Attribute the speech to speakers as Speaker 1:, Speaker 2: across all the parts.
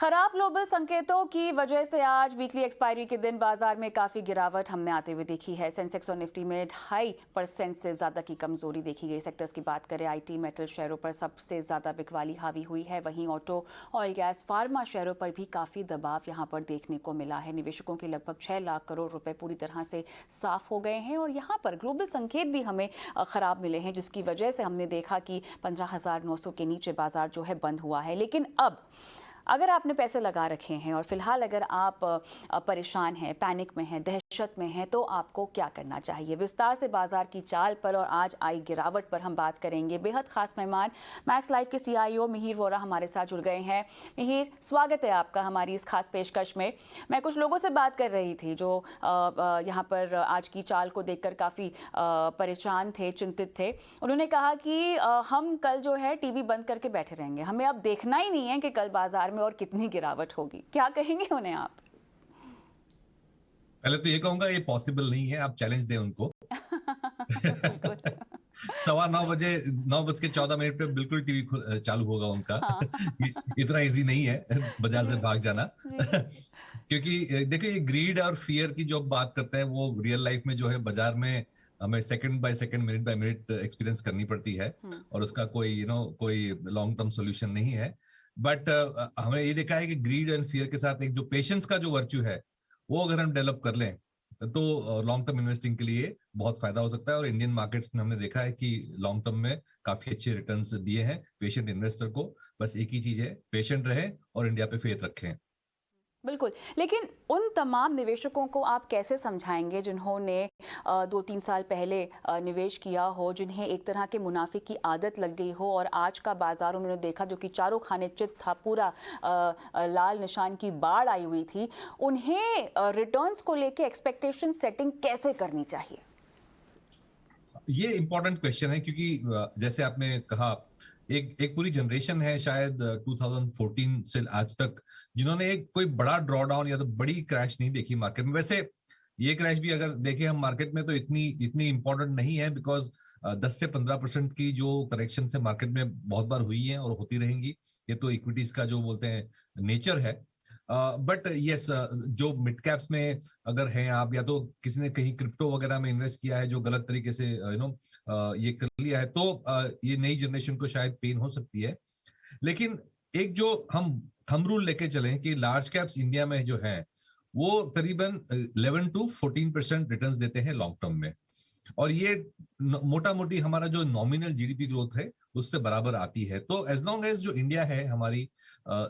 Speaker 1: खराब ग्लोबल संकेतों की वजह से आज वीकली एक्सपायरी के दिन बाजार में काफी गिरावट हमने आते हुए देखी है। सेंसेक्स और निफ्टी में 2.5% से ज्यादा की कमजोरी देखी गई। सेक्टर्स की बात करें, आईटी मेटल शेयरों पर सबसे ज्यादा बिकवाली हावी हुई है। वहीं ऑटो, ऑयल गैस, फार्मा शेयरों पर भी काफी दबाव यहां पर देखने को मिला है। निवेशकों के लगभग 6 लाख करोड़ रुपए पूरी तरह से साफ हो गए हैं और यहाँ पर ग्लोबल संकेत भी हमें खराब मिले हैं, जिसकी वजह से हमने देखा कि 15,900 के नीचे बाजार जो है बंद हुआ है। लेकिन अब अगर आपने पैसे लगा रखे हैं और फिलहाल अगर आप परेशान हैं, पैनिक में हैं, दहशत में हैं, तो आपको क्या करना चाहिए? विस्तार से बाजार की चाल पर और आज आई गिरावट पर हम बात करेंगे। बेहद खास मेहमान मैक्स लाइफ के सीईओ मिहिर वोरा हमारे साथ जुड़ गए हैं। मिहिर, स्वागत है आपका हमारी इस खास पेशकश में। मैं कुछ लोगों से बात कर रही थी जो यहाँ पर आज की चाल को देखकर काफ़ी परेशान थे, चिंतित थे। उन्होंने कहा कि हम कल जो है टीवी बंद करके बैठे रहेंगे, हमें अब देखना ही नहीं है कि कल बाजार में और कितनी गिरावट होगी। क्या कहेंगे उन्हें आप?
Speaker 2: पहले तो ये कहूंगा ये पॉसिबल नहीं है, आप चैलेंज दें उनको। 9:15 बजे 9:14 पे बिल्कुल टीवी चालू होगा उनका।
Speaker 1: हाँ।
Speaker 2: इतना इजी नहीं है बाजार से भाग जाना।
Speaker 1: जी।
Speaker 2: क्योंकि देखिए, ये ग्रीड और फियर की जो बात करते हैं वो रियल लाइफ में जो है बाजार में हमें second by second, minute by minute experience करनी पड़ती है और उसका कोई लॉन्ग टर्म सॉल्यूशन नहीं है। बट हमने ये देखा है कि ग्रीड एंड फियर के साथ एक जो पेशेंस का जो वर्च्यू है वो अगर हम डेवलप कर लें तो लॉन्ग टर्म इन्वेस्टिंग के लिए बहुत फायदा हो सकता है। और इंडियन मार्केट्स में हमने देखा है कि लॉन्ग टर्म में काफी अच्छे रिटर्न्स दिए हैं पेशेंट इन्वेस्टर को। बस एक ही चीज है, पेशेंट रहें और इंडिया पे फेथ रखें।
Speaker 1: बिल्कुल, लेकिन उन तमाम निवेशकों को आप कैसे समझाएंगे जिन्होंने 2-3 साल पहले निवेश किया हो, जिन्हें एक तरह के मुनाफे की आदत लग गई हो और आज का बाजार उन्होंने देखा जो कि चारों खाने चित था, पूरा लाल निशान की बाढ़ आई हुई थी, उन्हें रिटर्न्स को लेके एक्सपेक्टेशन सेटिंग कैसे करनी चाहिए?
Speaker 2: ये इंपॉर्टेंट क्वेश्चन है क्योंकि जैसे आपने कहा, एक पूरी जनरेशन है शायद 2014 से आज तक जिन्होंने एक कोई बड़ा ड्रॉ डाउन या तो बड़ी क्रैश नहीं देखी मार्केट में। वैसे ये क्रैश भी अगर देखें हम मार्केट में तो इतनी इंपॉर्टेंट नहीं है, बिकॉज 10 से 15% की जो करेक्शन से मार्केट में बहुत बार हुई है और होती रहेंगी। ये तो इक्विटीज का जो बोलते हैं नेचर है। बट यस, जो मिड कैप्स में अगर हैं आप, या तो किसी ने कहीं क्रिप्टो वगैरह में इन्वेस्ट किया है जो गलत तरीके से ये कर लिया है, तो ये नई जनरेशन को शायद पेन हो सकती है। लेकिन एक जो हम थंब रूल लेके चले कि लार्ज कैप्स इंडिया में जो है वो करीबन 11 to 14% रिटर्न्स देते हैं लॉन्ग टर्म में, और ये मोटा मोटी हमारा जो नॉमिनल जीडीपी ग्रोथ है उससे बराबर आती है। तो एज लॉन्ग एज जो इंडिया है हमारी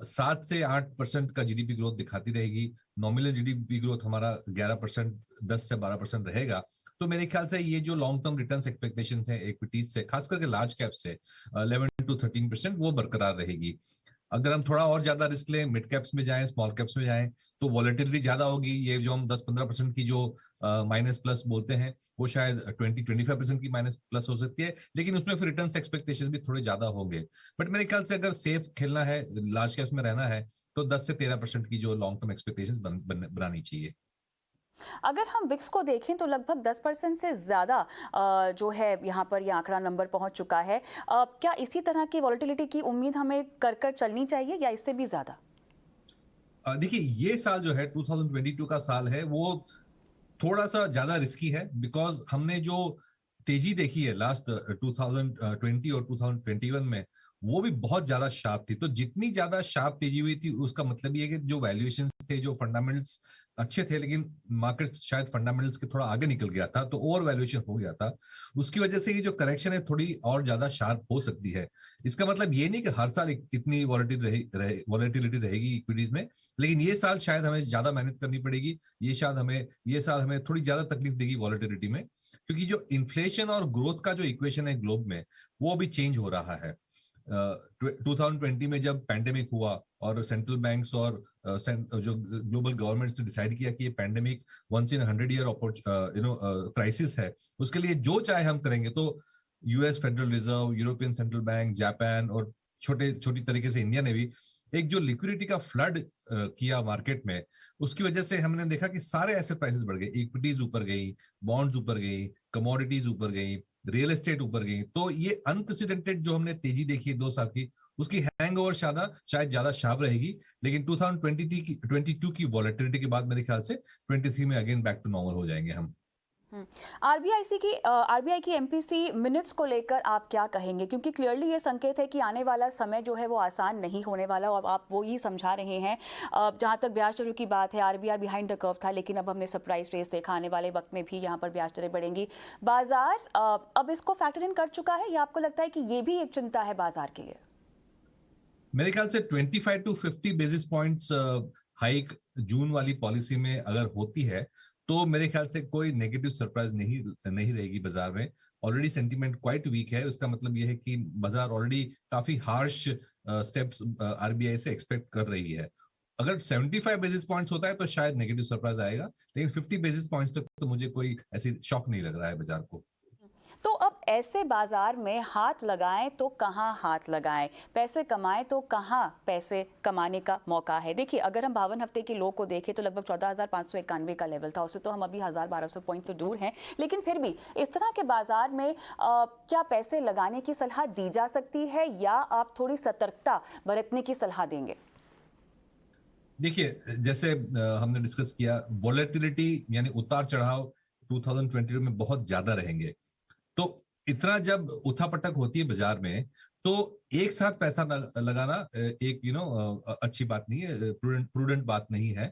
Speaker 2: 7 से 8% का जीडीपी ग्रोथ दिखाती रहेगी, नॉमिनल जीडीपी ग्रोथ हमारा 11%, 10 से 12% रहेगा, तो मेरे ख्याल से ये जो लॉन्ग टर्म रिटर्न्स एक्सपेक्टेशंस है इक्विटीज से, खास करके लार्ज कैप से 11 to 13% वो बरकरार रहेगी। अगर हम थोड़ा और ज्यादा रिस्क लें, मिड कैप्स में जाएं, स्मॉल कैप्स में जाएं, तो वॉलेटिलिटी ज्यादा होगी। ये जो हम 10-15% की जो माइनस प्लस बोलते हैं वो शायद 20-25% की माइनस प्लस हो सकती है, लेकिन उसमें फिर रिटर्न्स एक्सपेक्टेशंस भी थोड़े ज्यादा होंगे। बट मेरे ख्याल से अगर सेफ खेलना है, लार्ज कैप्स में रहना है, तो 10 से 13% की जो लॉन्ग टर्म एक्सपेक्टेशंस बनानी चाहिए।
Speaker 1: अगर हम विक्स को देखें तो लगभग 10% से ज़्यादा जो है यहाँ पर ये आंकड़ा नंबर पहुँच चुका है। क्या इसी तरह की वॉलेटिलिटी की उम्मीद हमें कर चलनी चाहिए या इससे भी ज़्यादा?
Speaker 2: देखिए, ये साल जो है 2022 का साल है वो थोड़ा सा ज्यादा रिस्की है, बिकॉज हमने जो तेजी देखी है लास्ट 2020 और 2021 में, वो भी बहुत ज्यादा शार्प थी। तो जितनी ज्यादा शार्प तेजी हुई थी उसका मतलब ये है कि जो वैल्यूएशंस थे, जो फंडामेंटल्स अच्छे थे, लेकिन मार्केट शायद फंडामेंटल्स के थोड़ा आगे निकल गया था, तो ओवर वैल्यूएशन हो गया था। उसकी वजह से ये जो करेक्शन है थोड़ी और ज्यादा शार्प हो सकती है। इसका मतलब ये नहीं कि हर साल इतनी वॉलेटिलिटी रहेगी इक्विटीज में, लेकिन ये साल शायद हमें ज्यादा मेहनत करनी पड़ेगी। ये साल हमें थोड़ी ज्यादा तकलीफ देगी वॉलेटिलिटी में, क्योंकि जो इन्फ्लेशन और ग्रोथ का जो इक्वेशन है ग्लोब में वो अभी चेंज हो रहा है। 2020 में जब पैंडेमिक हुआ और सेंट्रल बैंक्स और जो ग्लोबल गवर्नमेंट्स ने डिसाइड किया कि ये pandemic once in 100 year crisis है, उसके लिए जो चाहे हम करेंगे, तो US federal reserve, European central bank, Japan और छोटी तरीके से इंडिया ने भी एक जो लिक्विडिटी का फ्लड किया मार्केट में, उसकी वजह से हमने देखा कि सारे एसेट प्राइसेस बढ़ गए, इक्विटीज ऊपर गई, बॉन्ड्स ऊपर गई, कमोडिटीज ऊपर गई, रियल एस्टेट ऊपर गई। तो ये अनप्रेसिडेंटेड जो हमने तेजी देखी है 2 साल की, उसकी हैंगओवर शायद ज्यादा शार्प रहेगी, लेकिन 2022 की वॉलेटिलिटी के बाद मेरे ख्याल से 23 में अगेन बैक टू नॉर्मल हो जाएंगे हम।
Speaker 1: आरबीआई की एमपीसी मिनट्स को लेकर आप क्या कहेंगे, क्योंकि क्लियरली ये संकेत है कि आने वाला समय जो है वो आसान नहीं होने वाला, और आप वो ही समझा रहे हैं। जहां तक ब्याज दरों की बात है, आरबीआई बिहाइंड द कर्व था, लेकिन अब हमने सरप्राइज रेस देखा, आने वाले वक्त में भी यहाँ पर ब्याज दरें बढ़ेंगी। बाजार अब इसको फैक्टर इन कर चुका है, या आपको लगता है कि ये भी एक चिंता है बाजार के लिए?
Speaker 2: मेरे ख्याल से 25 to 50 बेसिस पॉइंट्स हाइक जून वाली पॉलिसी में अगर होती है तो मेरे ख्याल से कोई नेगेटिव सरप्राइज नहीं रहेगी बाजार में। ऑलरेडी सेंटीमेंट क्वाइट वीक है, उसका मतलब यह है कि बाजार ऑलरेडी काफी हार्श स्टेप्स आरबीआई से एक्सपेक्ट कर रही है। अगर 75 बेसिस पॉइंट्स होता है तो शायद नेगेटिव सरप्राइज आएगा, लेकिन 50 बेसिस पॉइंट्स तक तो मुझे कोई ऐसी शॉक नहीं लग रहा है बाजार को।
Speaker 1: तो अब ऐसे बाजार में हाथ लगाएं तो कहाँ हाथ लगाएं, पैसे कमाएं तो कहाँ पैसे कमाने का मौका है? देखिए, अगर हम 52 हफ्ते के लो को देखें तो लगभग 14,591 का लेवल था, उससे तो हम अभी 1,1200 पॉइंट से दूर हैं। लेकिन फिर भी इस तरह के बाजार में क्या पैसे लगाने की सलाह दी जा सकती है, या आप थोड़ी सतर्कता बरतने की सलाह देंगे?
Speaker 2: देखिए, जैसे हमने डिस्कस किया, वॉलेटिलिटी यानी उतार चढ़ाव 2022 में बहुत ज्यादा रहेंगे। तो इतना जब उठापटक होती है बाजार में तो एक साथ पैसा लगाना एक अच्छी बात नहीं है, प्रूडेंट बात नहीं है।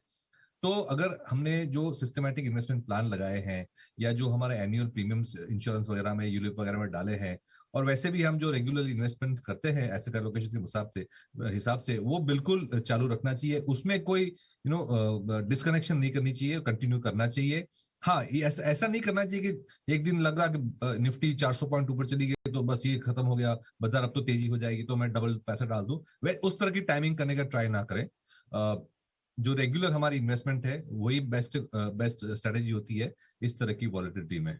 Speaker 2: तो अगर हमने जो सिस्टमैटिक इन्वेस्टमेंट प्लान लगाए हैं या जो हमारे एनुअल प्रीमियम्स इंश्योरेंस वगैरह में, यूलिप वगैरह में डाले हैं, और वैसे भी हम जो रेगुलर इन्वेस्टमेंट करते हैं एसेट एलोकेशन के हिसाब से वो बिल्कुल चालू रखना चाहिए। उसमें कोई डिस्कनेक्शन नहीं करनी चाहिए, कंटिन्यू करना चाहिए। हाँ, ये ऐसा नहीं करना चाहिए कि एक दिन लग रहा कि निफ्टी 400 पॉइंट ऊपर चली गई तो बस ये खत्म हो गया, बाजार अब तो तेजी हो जाएगी तो मैं डबल पैसा डाल दूं। वे उस तरह की टाइमिंग करने का ट्राई ना करें। जो रेगुलर हमारी इन्वेस्टमेंट है वही बेस्ट स्ट्रेटेजी होती है इस तरह की वॉलेटिलिटी में।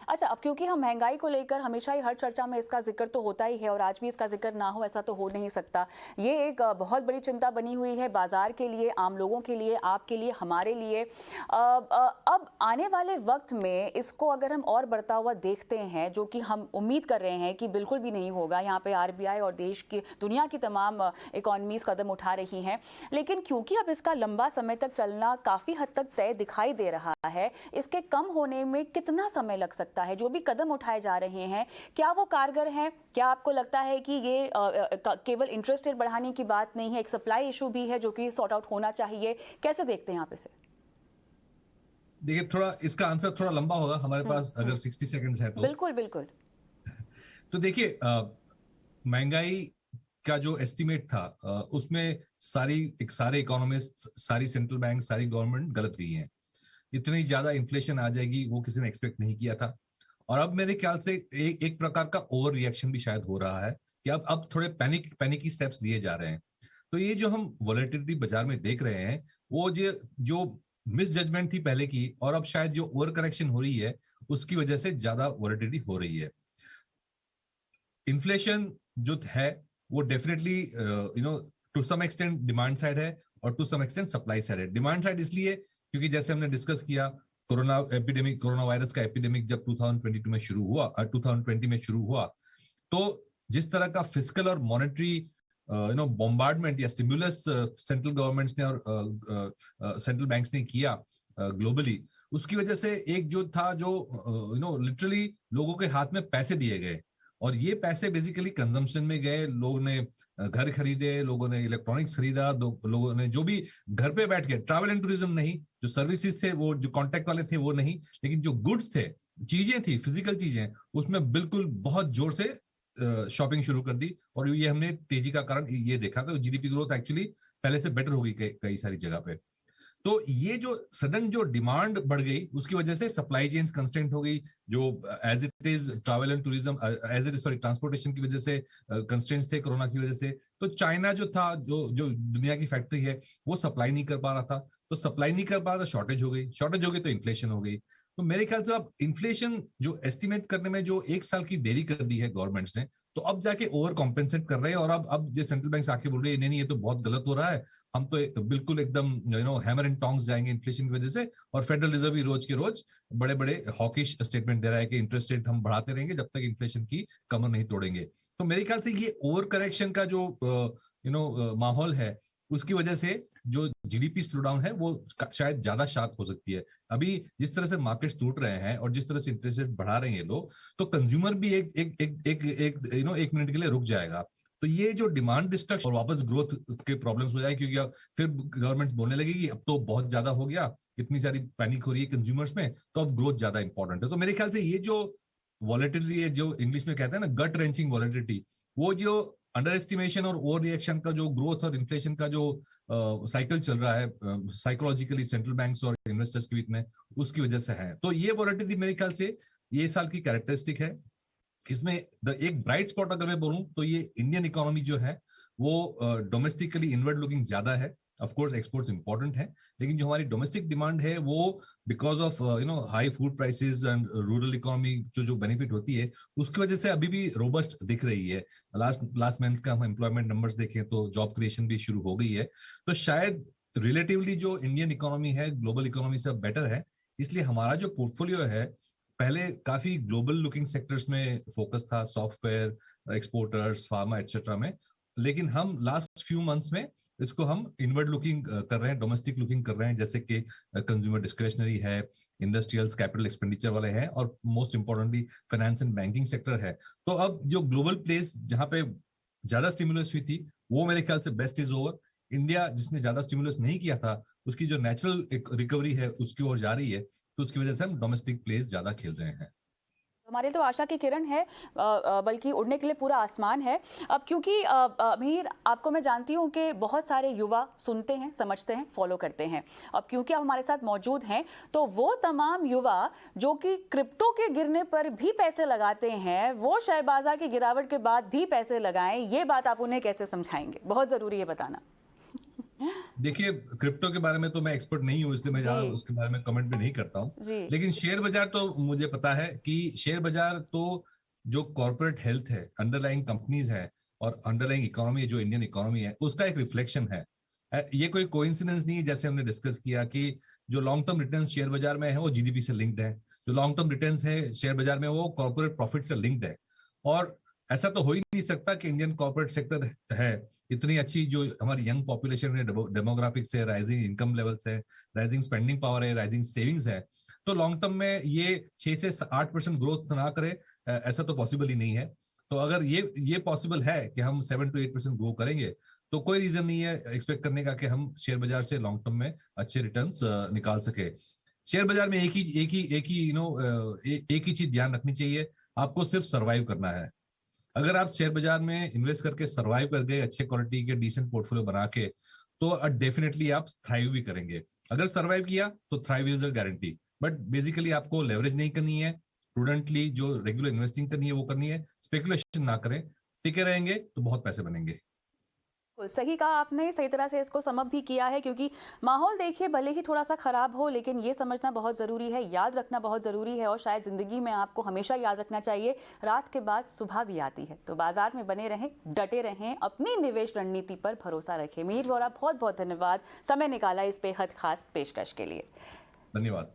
Speaker 1: अच्छा, अब क्योंकि हम महंगाई को लेकर हमेशा ही हर चर्चा में इसका जिक्र तो होता ही है, और आज भी इसका जिक्र ना हो ऐसा तो हो नहीं सकता। ये एक बहुत बड़ी चिंता बनी हुई है बाजार के लिए, आम लोगों के लिए, आपके लिए, हमारे लिए। अब आने वाले वक्त में इसको अगर हम और बढ़ता हुआ देखते हैं, जो कि हम उम्मीद कर रहे हैं कि बिल्कुल भी नहीं होगा, यहाँ पे आरबीआई और देश की, दुनिया की तमाम इकोनॉमीज कदम उठा रही हैं, लेकिन क्योंकि अब इसका लंबा समय तक चलना काफ़ी हद तक तय दिखाई दे रहा है, इसके कम होने में कितना समय लग सकता है? जो भी कदम उठाए जा रहे हैं, क्या वो कारगर हैं? क्या आपको लगता है कि ये केवल इंटरेस्ट रेट बढ़ाने की बात नहीं है, एक सप्लाई इशू भी है जो कि सॉर्ट आउट होना चाहिए? कैसे देखते हैं आप इसे?
Speaker 2: देखिए, थोड़ा इसका आंसर थोड़ा लंबा होगा, हमारे पास अगर 60 सेकंड्स है तो।
Speaker 1: बिल्कुल बिल्कुल।
Speaker 2: तो देखिए, महंगाई का जो एस्टिमेट था उसमें सारे इकोनॉमिस्ट, सारी सेंट्रल बैंक, सारी गवर्नमेंट गलत गई हैं। इतनी ज्यादा इन्फ्लेशन आ जाएगी वो किसी ने एक्सपेक्ट नहीं किया था। और अब मेरे ख्याल से एक प्रकार का ओवर रिएक्शन भी शायद हो रहा है कि अब थोड़े पैनिकी स्टेप्स लिए जा रहे हैं। तो ये जो हम वॉलेटिलिटी बाजार में देख रहे हैं वो जो मिस जजमेंट थी पहले की, और अब शायद जो ओवर करेक्शन हो रही है उसकी वजह से ज्यादा वॉलेटिलिटी हो रही है। इन्फ्लेशन जो है वो definitely to some extent demand side है और to some extent supply side है। डिमांड साइड इसलिए क्योंकि जैसे हमने डिस्कस किया, कोरोना वायरस का एपिडेमिक जब 2020 में शुरू हुआ तो जिस तरह का फिस्कल और मॉनेटरी बॉम्बार्डमेंट या स्टिमुलस सेंट्रल गवर्नमेंट्स ने और सेंट्रल बैंक्स ने किया ग्लोबली, उसकी वजह से एक जो था जो लिटरली लोगों के हाथ में पैसे दिए गए, और ये पैसे बेसिकली कंजम्पशन में गए। लोगों ने घर खरीदे, लोगों ने इलेक्ट्रॉनिक्स खरीदा, लोगों ने जो भी घर पे बैठ के, ट्रैवल एंड टूरिज्म नहीं, जो सर्विसेज थे वो, जो कॉन्टैक्ट वाले थे वो नहीं, लेकिन जो गुड्स थे, चीजें थी, फिजिकल चीजें, उसमें बिल्कुल बहुत जोर से शॉपिंग शुरू कर दी। और ये हमने तेजी का कारण ये देखा कि जीडीपी ग्रोथ एक्चुअली पहले से बेटर हो गई कई सारी जगह पे। तो ये जो सडन जो डिमांड बढ़ गई उसकी वजह से सप्लाई चेन्स कंस्टेंट हो गई, जो as it is travel and tourism, transportation की वजह से कंस्टेंट्स थे कोरोना की वजह से। तो चाइना जो था, जो दुनिया की फैक्ट्री है, वो सप्लाई नहीं कर पा रहा था, तो सप्लाई नहीं कर पा रहा था, शॉर्टेज हो गई तो इन्फ्लेशन हो गई। तो मेरे ख्याल से अब इन्फ्लेशन जो एस्टिमेट करने में जो एक साल की देरी कर दी है गवर्नमेंट्स ने, तो अब जाके ओवर कॉम्पेंसेट कर रहे हैं। और अब जो सेंट्रल बैंक आके बोल रहे हैं नहीं ये तो बहुत गलत हो रहा है, हम तो बिल्कुल एकदम हैमर एंड टोंग्स जाएंगे इन्फ्लेशन की वजह से। और फेडरल रिजर्व भी रोज के रोज बड़े बड़े हॉकिश स्टेटमेंट दे रहा है कि इंटरेस्ट रेट हम बढ़ाते रहेंगे जब तक इन्फ्लेशन की कमर नहीं तोड़ेंगे। तो मेरे ख्याल से ये ओवर करेक्शन का जो माहौल है, उसकी वजह से जो जीडीपी स्लो डाउन है वो शायद ज्यादा शार्प हो सकती है। अभी जिस तरह से मार्केट्स टूट रहे हैं और जिस तरह से इंटरेस्ट रेट बढ़ा रहे हैं लोग, तो कंज्यूमर भी एक एक एक एक एक एक मिनट के लिए रुक जाएगा। तो ये जो डिमांड डिस्ट्रक्शन और वापस ग्रोथ के प्रॉब्लम्स हो जाए, क्योंकि अब फिर गवर्नमेंट बोलने लगेगी अब तो बहुत ज्यादा हो गया, इतनी सारी पैनिक हो रही है कंज्यूमर्स में, तो अब ग्रोथ ज्यादा इंपॉर्टेंट है। तो मेरे ख्याल से ये जो वॉलेटिलिटी है, जो इंग्लिश में कहते हैं ना गट रेंचिंग वॉलेटिलिटी, वो जो अंडर एस्टिमेशन और ओवर रिएक्शन का जो ग्रोथ और इन्फ्लेशन का जो साइकिल चल रहा है साइकोलॉजिकली सेंट्रल बैंक्स और इन्वेस्टर्स के बीच में, उसकी वजह से है। तो ये वॉलेटिलिटी मेरे ख्याल से ये साल की कैरेक्टरिस्टिक है। इसमें एक ब्राइट स्पॉट अगर मैं बोलूं तो ये इंडियन इकोनॉमी जो है वो डोमेस्टिकली इनवर्ड लुकिंग ज्यादा है। ऑफ कोर्स एक्सपोर्ट्स इंपॉर्टेंट है, लेकिन जो हमारी डोमेस्टिक डिमांड है वो because of high food prices and rural economy जो बेनिफिट होती है, उसकी वजह से अभी भी रोबस्ट दिख रही है। लास्ट मंथ का हम एम्प्लॉयमेंट नंबर्स देखें तो जॉब क्रिएशन भी शुरू हो गई है। तो शायद रिलेटिवली जो इंडियन इकोनॉमी है ग्लोबल इकोनॉमी से बेटर है। इसलिए हमारा जो पोर्टफोलियो है पहले काफी ग्लोबल लुकिंग सेक्टर्स में फोकस था, सॉफ्टवेयर, एक्सपोर्टर्स, फार्मा एटसेट्रा में। लेकिन हम लास्ट फ्यू मंथ्स में इसको हम इनवर्ड लुकिंग कर रहे हैं, डोमेस्टिक लुकिंग कर रहे हैं, जैसे कि कंज्यूमर डिस्क्रिशनरी है, इंडस्ट्रियल्स कैपिटल एक्सपेंडिचर वाले हैं, और most importantly finance and banking sector है। तो अब जो ग्लोबल प्लेस जहां पे ज्यादा स्टिमुलस हुई थी, वो मेरे ख्याल से बेस्ट इज ओवर। इंडिया जिसने ज्यादा स्टिमुलस नहीं किया था, उसकी जो नेचुरल एक रिकवरी है उसकी ओर जा रही है, तो उसकी वजह से हम डोमेस्टिक प्लेस ज्यादा खेल रहे हैं।
Speaker 1: हमारे तो आशा की किरण है, बल्कि उड़ने के लिए पूरा आसमान है। अब क्योंकि मीर, आपको मैं जानती हूँ कि बहुत सारे युवा सुनते हैं, समझते हैं, फॉलो करते हैं। अब क्योंकि आप हमारे साथ मौजूद हैं, तो वो तमाम युवा जो कि क्रिप्टो के गिरने पर भी पैसे लगाते हैं, वो शेयर बाजार की गिरावट के बाद भी पैसे लगाएं, ये बात आप उन्हें कैसे समझाएंगे? बहुत जरूरी है बताना।
Speaker 2: देखिए, क्रिप्टो के बारे में तो मैं एक्सपर्ट नहीं हूँ, इसलिए मैं ज्यादा उसके बारे में कमेंट भी नहीं करता हूँ। लेकिन शेयर बाजार तो मुझे पता है कि शेयर बाजार तो जो कॉर्पोरेट हेल्थ है, अंडरलाइंग कंपनीज है और अंडरलाइंग इकोनॉमी जो इंडियन इकोनॉमी है, उसका एक रिफ्लेक्शन है। ये कोई कोइंसिडेंस नहीं है, जैसे हमने डिस्कस किया कि जो लॉन्ग टर्म रिटर्न शेयर बाजार में है वो जीडीपी से लिंक्ड है, जो लॉन्ग टर्म रिटर्न है शेयर बाजार में वो कॉर्पोरेट प्रॉफिट से लिंक्ड है। और ऐसा तो हो ही नहीं सकता कि इंडियन कॉर्पोरेट सेक्टर है इतनी अच्छी, जो हमारी यंग पॉपुलेशन है, डेमोग्राफिक्स है, राइजिंग इनकम लेवल्स है, राइजिंग स्पेंडिंग पावर है, राइजिंग सेविंग्स है, तो लॉन्ग टर्म में ये 6 से 8% ग्रोथ ना करे, ऐसा तो पॉसिबल ही नहीं है। तो अगर ये पॉसिबल है कि हम 7 to 8% ग्रो करेंगे, तो कोई रीजन नहीं है एक्सपेक्ट करने का कि हम शेयर बाजार से लॉन्ग टर्म में अच्छे रिटर्न्स निकाल सके। शेयर बाजार में एक ही चीज ध्यान रखनी चाहिए, आपको सिर्फ सर्वाइव करना है। अगर आप शेयर बाजार में इन्वेस्ट करके सर्वाइव कर गए अच्छे क्वालिटी के डिसेंट पोर्टफोलियो बना के, तो डेफिनेटली आप थ्राइव भी करेंगे। अगर सर्वाइव किया तो thrive is a guarantee. But basically आपको लेवरेज नहीं करनी है, प्रूडेंटली जो रेगुलर इन्वेस्टिंग करनी है वो करनी है, स्पेकुलेशन ना करें, टिके रहेंगे तो बहुत पैसे बनेंगे।
Speaker 1: सही कहा आपने, सही तरह से इसको समझ भी किया है, क्योंकि माहौल देखिए भले ही थोड़ा सा खराब हो, लेकिन ये समझना बहुत ज़रूरी है, याद रखना बहुत ज़रूरी है, और शायद ज़िंदगी में आपको हमेशा याद रखना चाहिए रात के बाद सुबह भी आती है। तो बाजार में बने रहें, डटे रहें, अपनी निवेश रणनीति पर भरोसा रखें। मीर वोरा, बहुत बहुत धन्यवाद समय निकाला इस बेहद खास पेशकश के लिए।
Speaker 2: धन्यवाद।